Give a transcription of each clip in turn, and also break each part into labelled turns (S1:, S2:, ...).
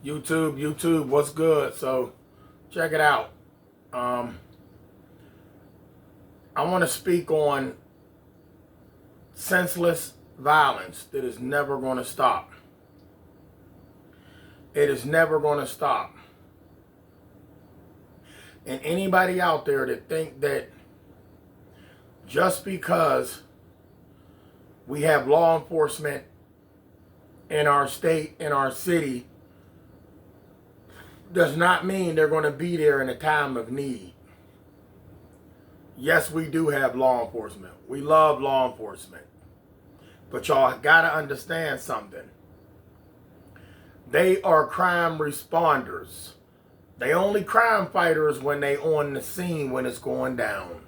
S1: YouTube, what's good? So, check it out. I want to speak on senseless violence that is never going to stop. It is never going to stop. And anybody out there that think that just because we have law enforcement in our state, in our city, does not mean they're going to be there in a time of need. Yes, we do have law enforcement. We love law enforcement. But y'all got to understand something. They are crime responders. They only crime fighters when they on the scene when it's going down.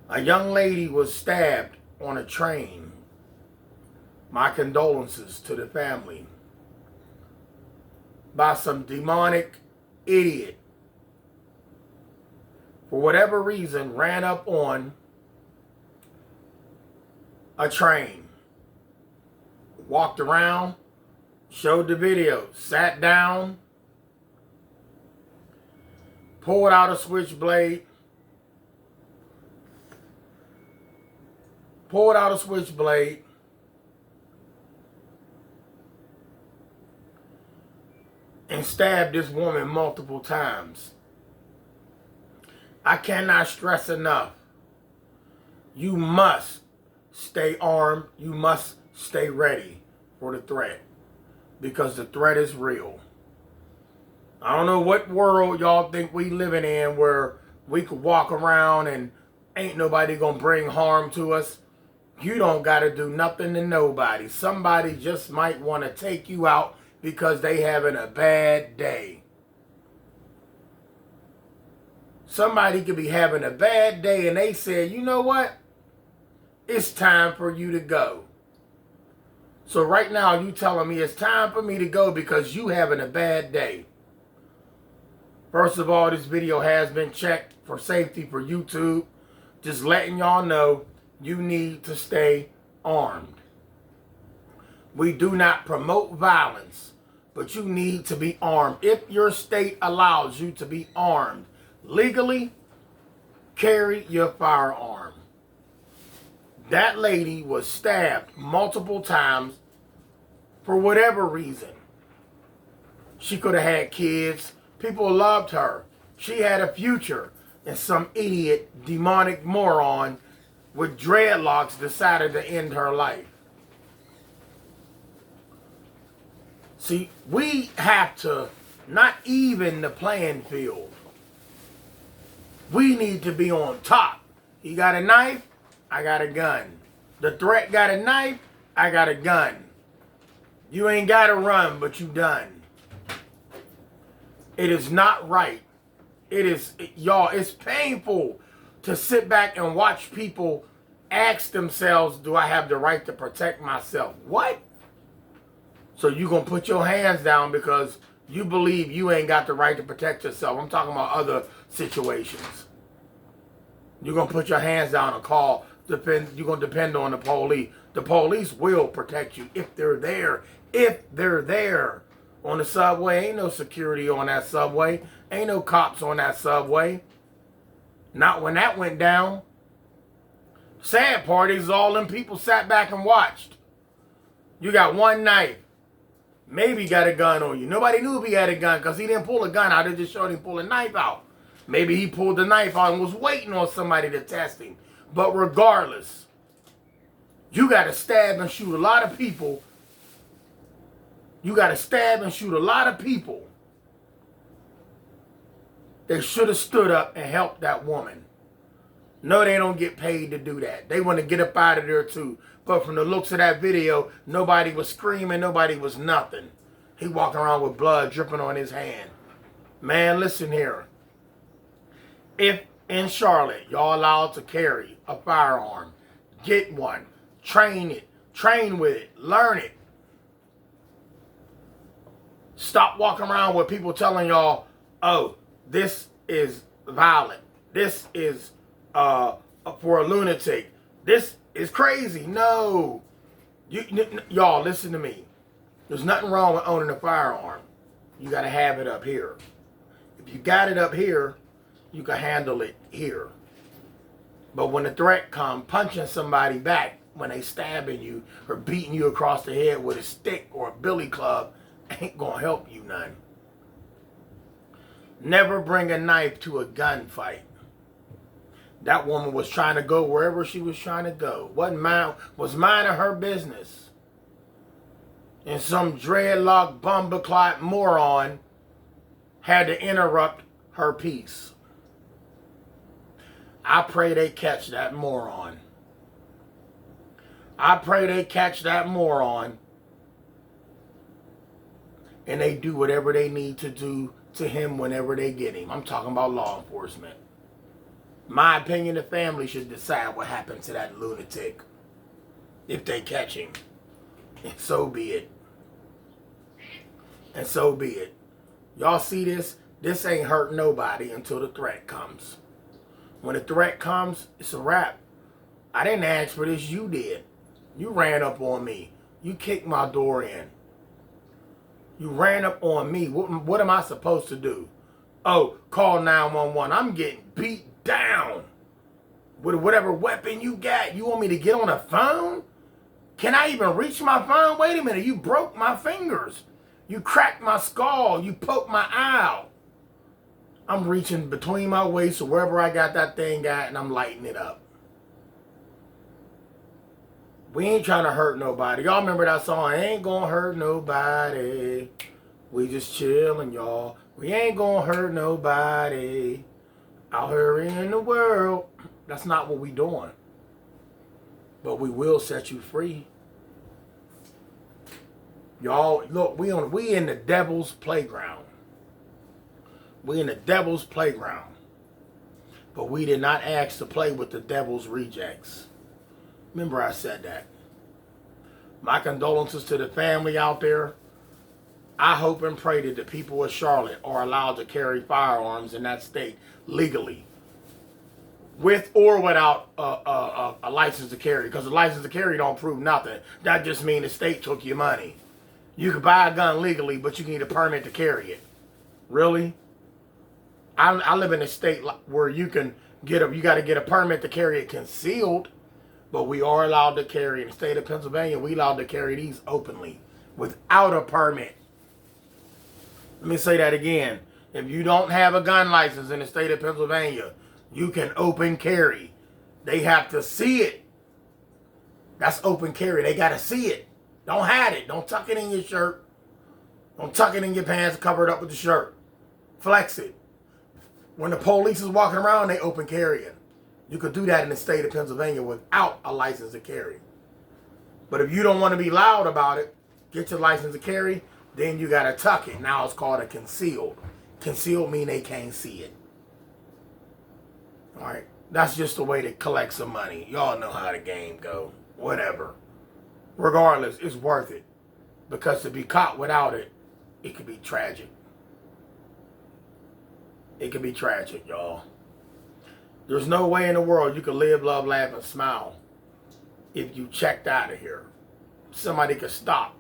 S1: A young lady was stabbed on a train. My condolences to the family. By some demonic idiot. For whatever reason, ran up on a train. Walked around, showed the video, sat down, pulled out a switchblade, and stabbed this woman multiple times. I cannot stress enough. You must stay armed. You must stay ready for the threat. Because the threat is real. I don't know what world y'all think we living in where we could walk around and ain't nobody gonna bring harm to us. You don't gotta do nothing to nobody. Somebody just might want to take you out because they having a bad day. Somebody could be having a bad day and they said, you know what? It's time for you to go. So right now you telling me it's time for me to go because you having a bad day. First of all, this video has been checked for safety for YouTube. Just letting y'all know you need to stay armed. We do not promote violence, but you need to be armed. If your state allows you to be armed legally, carry your firearm. That lady was stabbed multiple times for whatever reason. She could have had kids. People loved her. She had a future. And some idiot, demonic moron with dreadlocks decided to end her life. See, we have to not even the playing field. We need to be on top. He got a knife, I got a gun. The threat got a knife, I got a gun. You ain't got to run, but you done. It is not right. Y'all, it's painful to sit back and watch people ask themselves, do I have the right to protect myself? What? So you going to put your hands down because you believe you ain't got the right to protect yourself. I'm talking about other situations. You're going to put your hands down and call. You're going to depend on the police. The police will protect you if they're there. If they're there. On the subway, ain't no security on that subway. Ain't no cops on that subway. Not when that went down. Sad part is all them people sat back and watched. You got one knife. Maybe he got a gun on you. Nobody knew if he had a gun because he didn't pull a gun out. They just showed him pull a knife out. Maybe he pulled the knife out and was waiting on somebody to test him. But regardless, you got to stab and shoot a lot of people. You got to stab and shoot a lot of people. They should have stood up and helped that woman. No, they don't get paid to do that. They want to get up out of there too. But from the looks of that video, nobody was screaming. Nobody was nothing. He walking around with blood dripping on his hand. Man, listen here. If in Charlotte, y'all allowed to carry a firearm, get one. Train it. Train with it. Learn it. Stop walking around with people telling y'all, oh, this is violent. This is for a lunatic. This is crazy. No. Y'all, listen to me. There's nothing wrong with owning a firearm. You got to have it up here. If you got it up here, you can handle it here. But when the threat comes, punching somebody back when they stabbing you or beating you across the head with a stick or a billy club ain't going to help you none. Never bring a knife to a gunfight. That woman was trying to go wherever she was trying to go. Was minding her business. And some dreadlock bumbleclot moron had to interrupt her peace. I pray they catch that moron. I pray they catch that moron and they do whatever they need to do to him whenever they get him. I'm talking about law enforcement. My opinion, the family should decide what happened to that lunatic if they catch him. And so be it. And so be it. Y'all see this? This ain't hurt nobody until the threat comes. When the threat comes, it's a wrap. I didn't ask for this, you did. You ran up on me. You kicked my door in. You ran up on me. What am I supposed to do? Oh, call 911. I'm getting beat down with whatever weapon you got. You want me to get on the phone? Can I even reach my phone? Wait a minute. You broke my fingers. You cracked my skull. You poked my eye out. I'm reaching between my waist or wherever I got that thing at, and I'm lighting it up. We ain't trying to hurt nobody. Y'all remember that song? Ain't gonna hurt nobody. We just chilling, y'all. We ain't gonna hurt nobody. Out here in the world. That's not what we doing. But we will set you free. Y'all, look, we in the devil's playground. We in the devil's playground. But we did not ask to play with the devil's rejects. Remember I said that. My condolences to the family out there. I hope and pray that the people of Charlotte are allowed to carry firearms in that state legally. With or without a license to carry. Because a license to carry don't prove nothing. That just means the state took your money. You can buy a gun legally, but you need a permit to carry it. Really? I live in a state where you got to get a permit to carry it concealed. But we are allowed to carry, in the state of Pennsylvania, we allowed to carry these openly without a permit. Let me say that again. If you don't have a gun license in the state of Pennsylvania, you can open carry. They have to see it. That's open carry. They got to see it. Don't hide it. Don't tuck it in your shirt. Don't tuck it in your pants, cover it up with the shirt. Flex it. When the police is walking around, they open carrying. You could do that in the state of Pennsylvania without a license to carry. But if you don't want to be loud about it, get your license to carry, then you got to tuck it. Now it's called a concealed. Concealed mean they can't see it. All right. That's just a way to collect some money. Y'all know how the game go. Whatever. Regardless, it's worth it. Because to be caught without it, it could be tragic. It could be tragic, y'all. There's no way in the world you can live, love, laugh, and smile if you checked out of here. Somebody could stop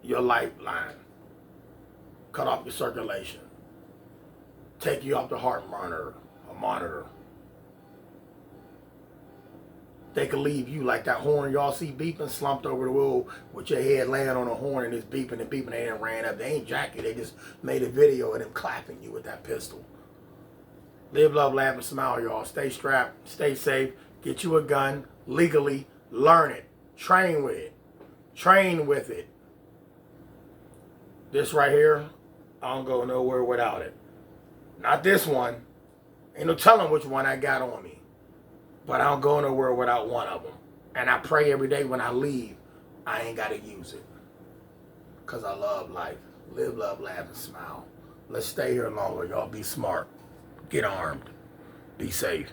S1: your lifeline, cut off your circulation, take you off the heart monitor. They could leave you like that horn y'all see beeping, slumped over the wheel with your head laying on a horn and it's beeping and beeping. They didn't ran up. They ain't jack you. They just made a video of them clapping you with that pistol. Live, love, laugh, and smile, y'all. Stay strapped. Stay safe. Get you a gun legally. Learn it. Train with it. Train with it. This right here, I don't go nowhere without it. Not this one. Ain't no telling which one I got on me. But I don't go nowhere without one of them. And I pray every day when I leave, I ain't got to use it. Because I love life. Live, love, laugh, and smile. Let's stay here longer, y'all. Be smart. Get armed. Be safe.